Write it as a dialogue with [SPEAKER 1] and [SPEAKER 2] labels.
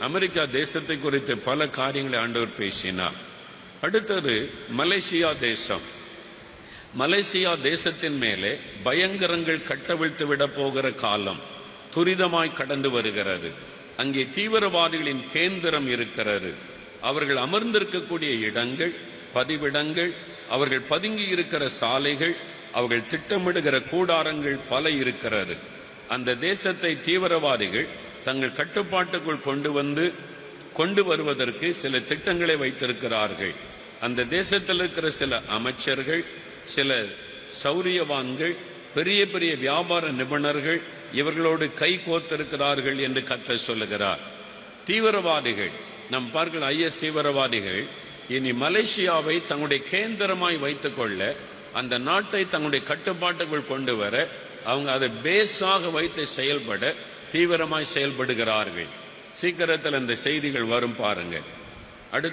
[SPEAKER 1] America தேசத்தை குறித்து பல காரியங்களை ஆண்டவர் பேசினார். அடுத்தது மலேசியா தேசம். மலேசியா தேசத்தின் மேலே பயங்கரங்கள் கட்டவிழ்த்து விட போகிற காலம் துரிதமாய் கடந்து வருகிறது. அங்கே தீவிரவாதிகளின் கேந்திரம் இருக்கிறது. அவர்கள் அமர்ந்திருக்கக்கூடிய இடங்கள், பதிவிடங்கள், அவர்கள் பதுங்கி இருக்கிற சாலைகள், அவர்கள் திட்டமிடுகிற கூடாரங்கள் பல இருக்கிறது. அந்த தேசத்தை தீவிரவாதிகள் தங்கள் கட்டுப்பாட்டுக்குள் கொண்டு வருவதற்கு சில திட்டங்களை வைத்திருக்கிறார்கள். அந்த தேசத்தில் இருக்கிற சில அமைச்சர்கள், சில சௌரியவான்கள், பெரிய பெரிய வியாபார நிபுணர்கள் இவர்களோடு கை கோர்த்திருக்கிறார்கள் என்று கர்த்தர் சொல்லுகிறார். தீவிரவாதிகள், நம் பார்க்கிற ஐஎஸ் தீவிரவாதிகள் இனி மலேசியாவை தங்களுடைய கேந்திரமாய் வைத்துக் கொள்ள, அந்த நாட்டை தங்களுடைய கட்டுப்பாட்டுக்குள் கொண்டு வர, அவங்க அதை பேஸாக வைத்து செயல்பட தீவிரமாய் செயல்படுகிறார்கள். சீக்கிரத்தில் அந்த செய்திகள் வரும் பாருங்க.